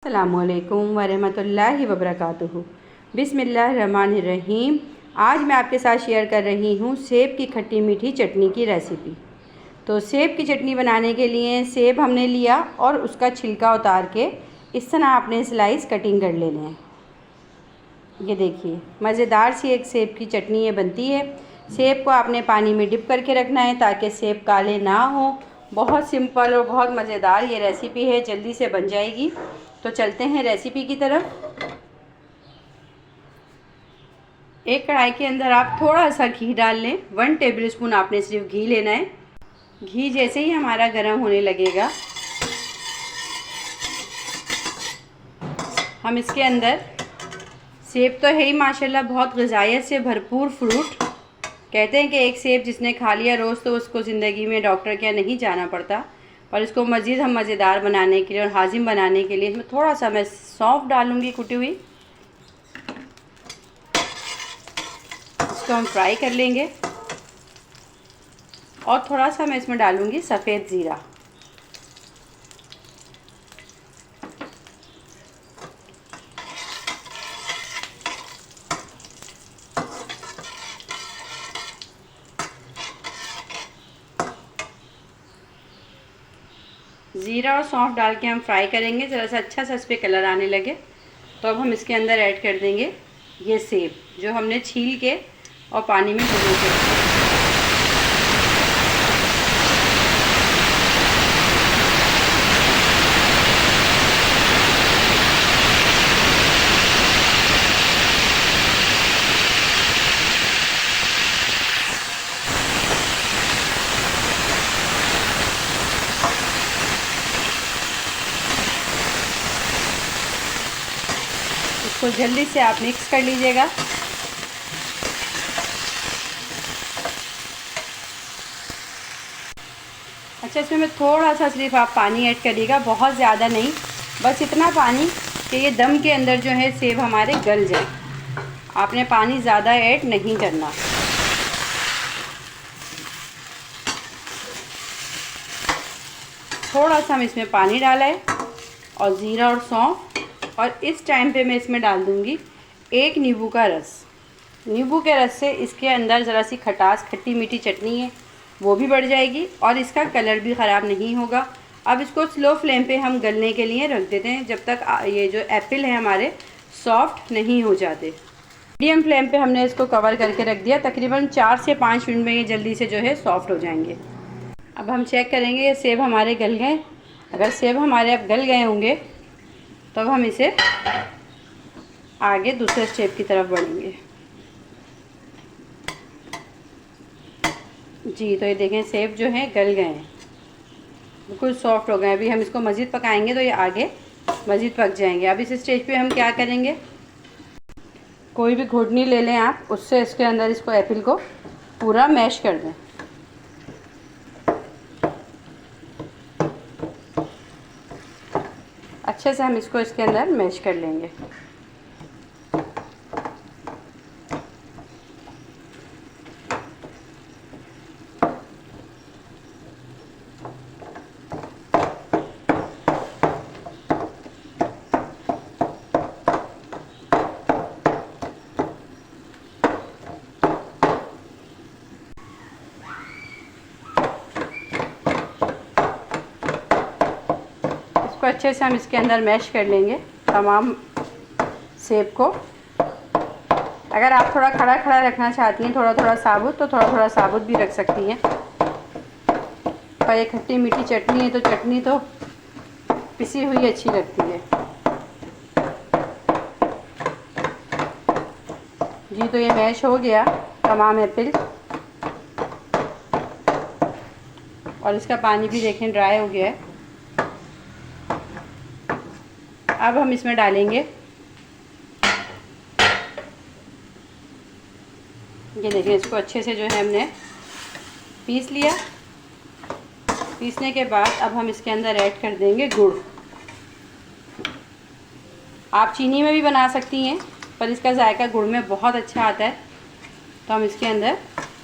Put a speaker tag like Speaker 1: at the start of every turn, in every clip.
Speaker 1: अस्सलामुअलैकुम वरहमतुल्लाहि वबरकातुहू। बिस्मिल्लाहिर्रहमानिर्रहीम। आज मैं आपके साथ शेयर कर रही हूँ सेब की खट्टी मीठी चटनी की रेसिपी। तो सेब की चटनी बनाने के लिए सेब हमने लिया और उसका छिलका उतार के इस तरह आपने स्लाइस कटिंग कर लेने हैं। ये देखिए मज़ेदार सी एक सेब की चटनी ये बनती है। सेब को आपने पानी में डिप करके रखना है ताकि सेब काले ना हो। बहुत सिंपल और बहुत मज़ेदार ये रेसिपी है, जल्दी से बन जाएगी। तो चलते हैं रेसिपी की तरफ। एक कढ़ाई के अंदर आप थोड़ा सा घी डाल लें। 1 टेबलस्पून आपने सिर्फ घी लेना है। घी जैसे ही हमारा गर्म होने लगेगा हम इसके अंदर, सेब तो है ही माशाल्लाह बहुत ग़िज़ायत से भरपूर फ्रूट। कहते हैं कि एक सेब जिसने खा लिया रोज़ तो उसको ज़िंदगी में डॉक्टर के यहाँ नहीं जाना पड़ता। और इसको मज़ीद हम मज़ेदार बनाने के लिए और हाजिम बनाने के लिए इसमें थोड़ा सा मैं सौंफ डालूँगी कुटी हुई। इसको हम फ्राई कर लेंगे। और थोड़ा सा मैं इसमें डालूँगी सफ़ेद ज़ीरा। ज़ीरा और सौंफ डाल के हम फ्राई करेंगे। ज़रा सा अच्छा सा इस पर कलर आने लगे तो अब हम इसके अंदर ऐड कर देंगे ये सेब जो हमने छील के और पानी में भिगो के रखा है। इसको जल्दी से आप मिक्स कर लीजिएगा। अच्छा, इसमें मैं थोड़ा सा सिर्फ आप पानी ऐड करिएगा, बहुत ज़्यादा नहीं, बस इतना पानी कि ये दम के अंदर जो है सेब हमारे गल जाए। आपने पानी ज़्यादा ऐड नहीं करना। थोड़ा सा हम इसमें पानी डाला है और ज़ीरा और सौंफ। और इस टाइम पे मैं इसमें डाल दूँगी 1 नींबू का रस। नींबू के रस से इसके अंदर ज़रा सी खटास, खट्टी मीठी चटनी है वो भी बढ़ जाएगी और इसका कलर भी ख़राब नहीं होगा। अब इसको स्लो फ्लेम पे हम गलने के लिए रख देते हैं जब तक ये जो एप्पल है हमारे सॉफ्ट नहीं हो जाते। मीडियम फ्लेम पे हमने इसको कवर करके रख दिया। तकरीबन 4 से 5 मिनट में ये जल्दी से जो है सॉफ्ट हो जाएंगे। अब हम चेक करेंगे ये सेब हमारे गल गए। अगर सेब हमारे अब गल गए होंगे तब हम इसे आगे दूसरे स्टेप की तरफ बढ़ेंगे। जी, तो ये देखें सेब जो है गल गए हैं, बिल्कुल सॉफ्ट हो गए। अभी हम इसको मज़ीद पकाएंगे तो ये आगे मज़ीद पक जाएंगे। अब इस स्टेज पे हम क्या करेंगे, कोई भी घुटनी ले लें आप, उससे इसके अंदर इसको एप्पल को पूरा मैश कर दें। अच्छे से हम इसको इसके अंदर मैश कर लेंगे। इसको अच्छे से हम इसके अंदर मैश कर लेंगे तमाम सेब को। अगर आप थोड़ा खड़ा खड़ा रखना चाहती हैं, थोड़ा थोड़ा साबुत, तो थोड़ा थोड़ा साबुत भी रख सकती हैं। पर ये खट्टी मीठी चटनी है तो चटनी तो पिसी हुई अच्छी लगती है। जी, तो ये मैश हो गया तमाम एप्पल और इसका पानी भी देखें ड्राई हो गया है। अब हम इसमें डालेंगे, ये देखिए इसको अच्छे से जो है हमने पीस लिया। पीसने के बाद अब हम इसके अंदर ऐड कर देंगे गुड़। आप चीनी में भी बना सकती हैं पर इसका जायका गुड़ में बहुत अच्छा आता है, तो हम इसके अंदर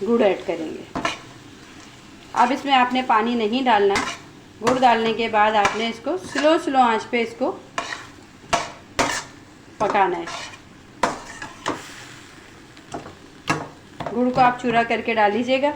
Speaker 1: गुड़ ऐड करेंगे। अब इसमें आपने पानी नहीं डालना। गुड़ डालने के बाद आपने इसको स्लो आंच पे इसको पकाना है। गुड़ को आप चूरा करके डाल लीजिएगा।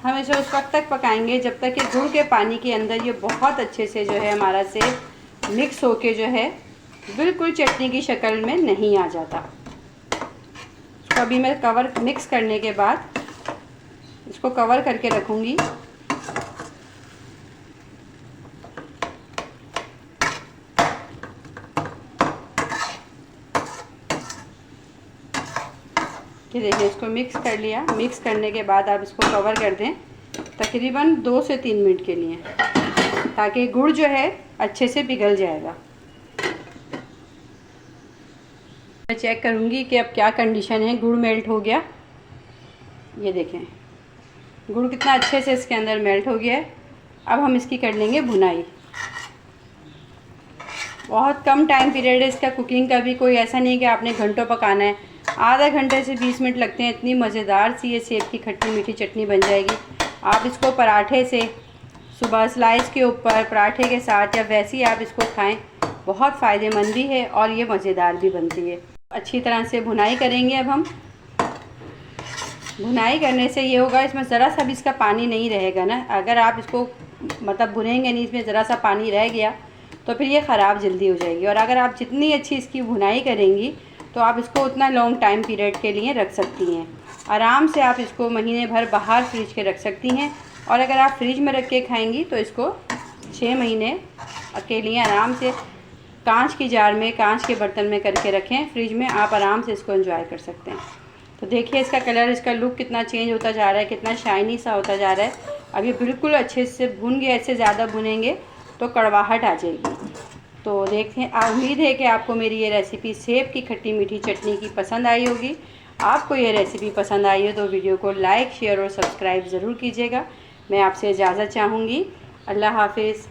Speaker 1: हम इसे उस वक्त तक पकाएंगे जब तक कि गुड़ के पानी के अंदर ये बहुत अच्छे से जो है हमारा से मिक्स होके जो है बिल्कुल चटनी की शक्ल में नहीं आ जाता। इसको अभी मैं कवर मिक्स करने के बाद इसको कवर करके रखूँगी। ये देखिए इसको मिक्स कर लिया। मिक्स करने के बाद आप इसको कवर कर दें तकरीबन 2 से 3 मिनट के लिए, ताकि गुड़ जो है अच्छे से पिघल जाएगा। मैं चेक करूँगी कि अब क्या कंडीशन है। गुड़ मेल्ट हो गया, ये देखें गुड़ कितना अच्छे से इसके अंदर मेल्ट हो गया है। अब हम इसकी कर लेंगे भुनाई। बहुत कम टाइम पीरियड है इसका कुकिंग का भी, कोई ऐसा नहीं कि आपने घंटों पकाना है। आधा घंटे से 20 मिनट लगते हैं। इतनी मज़ेदार सी ये सेब की खट्टी मीठी चटनी बन जाएगी। आप इसको पराठे से, सुबह स्लाइस के ऊपर पराठे के साथ या वैसे ही आप इसको खाएं, बहुत फ़ायदेमंद भी है और ये मज़ेदार भी बनती है। अच्छी तरह से भुनाई करेंगे। अब हम भुनाई करने से ये होगा, इसमें ज़रा सा भी इसका पानी नहीं रहेगा ना। अगर आप इसको मतलब भुनेंगे नहीं, इसमें ज़रा सा पानी रह गया तो फिर ये ख़राब जल्दी हो जाएगी। और अगर आप जितनी अच्छी इसकी भुनाई करेंगी तो आप इसको उतना लॉन्ग टाइम पीरियड के लिए रख सकती हैं। आराम से आप इसको महीने भर बाहर फ्रिज के रख सकती हैं। और अगर आप फ्रिज में रख के खाएंगी तो इसको 6 महीने के लिए आराम से कांच की जार में, कांच के बर्तन में करके रखें फ्रिज में। आप आराम से इसको एंजॉय कर सकते हैं। तो देखिए इसका कलर, इसका लुक कितना चेंज होता जा रहा है, कितना शाइनी सा होता जा रहा है। अब ये बिल्कुल अच्छे से भुन गया। इससे ज़्यादा भुनेंगे तो कड़वाहट आ जाएगी। तो देखें, उम्मीद है कि आपको मेरी ये रेसिपी सेब की खट्टी मीठी चटनी की पसंद आई होगी। आपको ये रेसिपी पसंद आई हो तो वीडियो को लाइक, शेयर और सब्सक्राइब ज़रूर कीजिएगा। मैं आपसे इजाज़त चाहूँगी। अल्लाह हाफिज़।